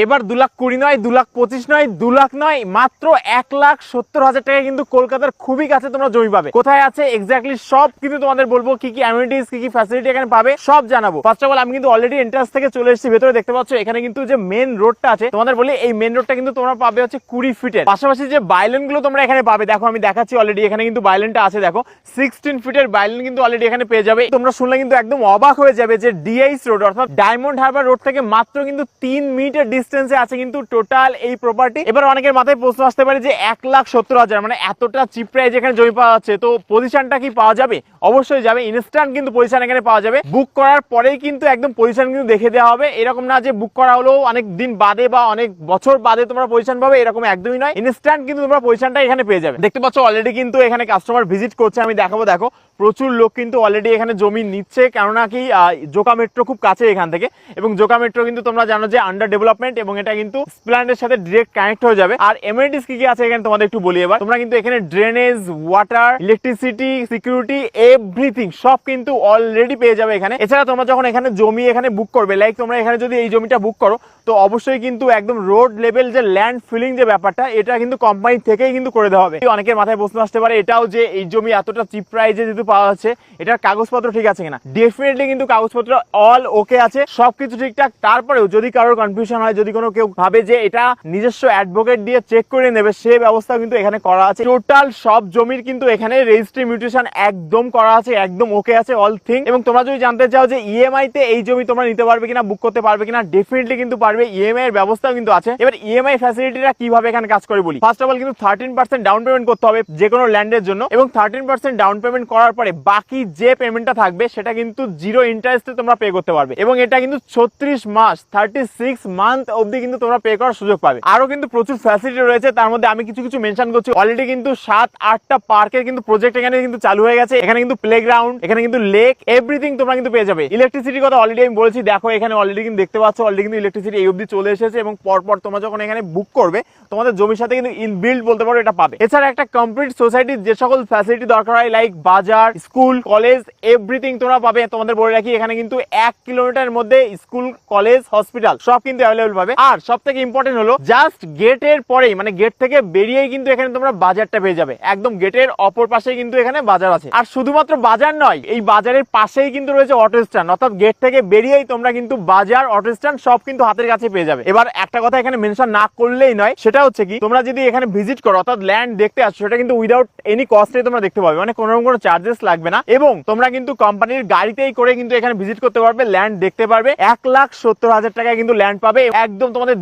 এবার 2,20,000 নয়, 2,25,000 নয়, 2,00,000 নয়, মাত্র 1,70,000 টাকায় কিন্তু কলকাতার খুবই কাছে তোমরা জমি পাবে। কোথায় আছে এক্স্যাক্টলি সব কিন্তু তোমাদের বলবো, কি কি অ্যামিনিটিস, কি কি ফ্যাসিলিটি এখানে পাবে সব জানাবো। ফার্স্ট অফ অল আমি কিন্তু অলরেডি এন্ট্রান্স থেকে চলে এসেছি ভেতরে, দেখতে পাচ্ছ এখানে কিন্তু যে মেন রোডটা আছে তোমাদের বলি, এই মেন রোডটা কিন্তু তোমরা পাবে হচ্ছে 20 ফিটের। পাশাপাশি যে বাইলেন গুলো তোমরা এখানে পাবে, দেখো আমি দেখাচ্ছি অলরেডি এখানে কিন্তু বাইলেনটা আছে, দেখো 16 ফিটের বাইলেন কিন্তু অলরেডি এখানে পেয়ে যাবে। তোমরা শুনলে কিন্তু একদম অবাক হয়ে যাবে যে ডিআইস রোড অর্থাৎ ডায়মন্ড হারবার রোড থেকে মাত্র কিন্তু 3 মিনিটের ডিস্টেন্সে আছে কিন্তু টোটাল এই প্রপার্টি। এবার অনেকের মাথায় প্রশ্ন আসতে পারে যে 1,70,000 মানে এতটা চিপ প্রাইস এখানে জমি পাওয়া যাচ্ছে, তো পজিশনটা কি পাওয়া যাবে? অবশ্যই যাবে, ইনস্ট্যান্ট কিন্তু পজিশন এখানে পাওয়া যাবে। বুক করার পরেই কিন্তু একদম পজিশন কিন্তু দেখে দেওয়া হবে, এরকম না যে বুক করা হলো অনেক দিন বাদে বা অনেক বছর বাদে তোমরা পজিশন পাবে, এরকম একদমই নয়। ইনস্ট্যান্ট কিন্তু তোমরা পজিশনটা এখানে পেয়ে যাবে। দেখতে পাচ্ছ অলরেডি কিন্তু এখানে কাস্টমার ভিজিট করছে, আমি দেখাবো। দেখো প্রচুর লোক কিন্তু অলরেডি এখানে জমি নিচ্ছে, কেননা কি জোকা মেট্রো খুব কাছে এখান থেকে, এবং জোকা মেট্রো কিন্তু তোমরা জানো যে আন্ডার ডেভেলপমেন্ট, এবং এটা কিন্তু স্প্ল্যান্ডের সাথে ডিরেক্ট কানেক্ট হয়ে যাবে। আর এমএনিটিস কি কি আছে এখানে তোমাদের একটু বলি। এবার তোমরা কিন্তু এখানে drainage, water, electricity, security, everything সব কিন্তু অলরেডি পেয়ে যাবে এখানে। এছাড়া তোমরা যখন এখানে জমি এখানে বুক করবে, লাইক তোমরা এখানে যদি এই জমিটা বুক করো, তো অবশ্যই কিন্তু একদম রোড লেভেল যে ল্যান্ড ফিলিং যে ব্যাপারটা, এটা কিন্তু কোম্পানি থেকেই কিন্তু করে দেওয়া হবে। অনেকের মাথায় প্রশ্ন আসতে পারে এটাও যে এই জমি এতটা চিপ প্রাইসে যেহেতু পাওয়া যাচ্ছে, এটার কাগজপত্র ঠিক আছে কিনা। ডেফিনেটলি কিন্তু কাগজপত্র অল ওকে আছে, সবকিছু ঠিকঠাক। তারপরেও যদি কারোর কনফিউশন হয়, যদি কোনো কেউ ভাবে যে এটা নিজস্ব অ্যাডভোকেট দিয়ে চেক করে নেবে, সেই ব্যবস্থা কিন্তু এখানে করা আছে। টোটাল সব জমির কিন্তু এখানে রেজিস্ট্রি মিউটেশন একদম করা আছে, একদম ওকে আছে অল থিং। এবং তোমরা যদি জানতে চাও যে ইএমআই তে এই জমি তোমরা নিতে পারবে কিনা, বুক করতে পারবে কিনা, ডেফিনেটলি কিন্তু পারবে, ইএমআই এর ব্যবস্থাও কিন্তু আছে। এবার ইএমআই ফ্যাসিলিটিটা কিভাবে এখানে কাজ করে বলি। ফার্স্ট অফ অল কিন্তু 13% ডাউন পেমেন্ট করতে হবে যে কোনো ল্যান্ডের জন্য, এবং 13% ডাউন পেমেন্ট করার পরে বাকি যে পেমেন্টটা থাকবে সেটা কিন্তু জিরো ইন্টারেস্টে তোমরা পে করতে পারবে, এবং এটা কিন্তু 36 মাস 36 মান্থ অবধি কিন্তু তোমরা পে করার সুযোগ পাবে। আরো কিন্তু প্রচুর ফ্যাসিলিটি রয়েছে, তার মধ্যে আমি কিছু কিছু মেনশন করছি। অলরেডি কিন্তু 7-8টা পার্কের কিন্তু প্রজেক্ট এখানে কিন্তু চালু হয়ে গেছে। এখানে কিন্তু প্লেগ্রাউন্ড, এখানে কিন্তু লেক, এভরিথিং তোমরা কিন্তু পেয়ে যাবে। ইলেকট্রিসিটির কথা অলরেডি আমি বলেছি, দেখো এখানে অলরেডি কিন্তু দেখতে পাচ্ছ অলরেডি কিন্তু ইলেকট্রিসিটি এই অবধি চলে এসেছে, এবং পরপর তোমরা যখন এখানে বুক করবে তোমাদের জমির সাথে কিন্তু ইনবিল্ড বলতে পারো এটা পাবে। এছাড়া একটা কমপ্লিট সোসাইটির যে সকল ফ্যাসিলিটি দরকার হয়, লাইক বাজার, স্কুল, কলেজ, এভরিথিং তোমরা পাবে। তোমাদের বলে রাখি এখানে কিন্তু 1 কিলোমিটারের মধ্যে স্কুল, কলেজ, হসপিটাল সব কিন্তু অ্যাভেলেবল পাবে। আর সব থেকে ইম্পর্টেন্ট হলো জাস্ট গেটের পরেই, মানে গেট থেকে বেরিয়েই কিন্তু এখানে তোমরা বাজারটা পেয়ে যাবে। একদম গেটের অপর পাশেই কিন্তু এখানে বাজার আছে। আর শুধুমাত্র বাজার নয়, এই বাজারের পাশেই কিন্তু রয়েছে অটো স্ট্যান্ড, অর্থাৎ গেট থেকে বেরিয়েই তোমরা কিন্তু বাজার, অটো স্ট্যান্ড সব কিন্তু হাতের কাছে পেয়ে যাবে। এবার একটা কথা এখানে মেনশন না করলেই নয়, সেটা হচ্ছে কি তোমরা যদি এখানে ভিজিট করো অর্থাৎ ল্যান্ড দেখতে আসছো, সেটা কিন্তু উইদাউট এনি কস্টে তোমরা দেখতে পাবে, মানে কোনো কোনো চার্জেস লাগবে না। এবং তোমরা কিন্তু কোম্পানির গাড়িতেই করে কিন্তু এখানে ভিজিট করতে পারবে, ল্যান্ড দেখতে পারবে। 1,70,000 টাকায় কিন্তু ল্যান্ড পাবে, একদম তোমাদের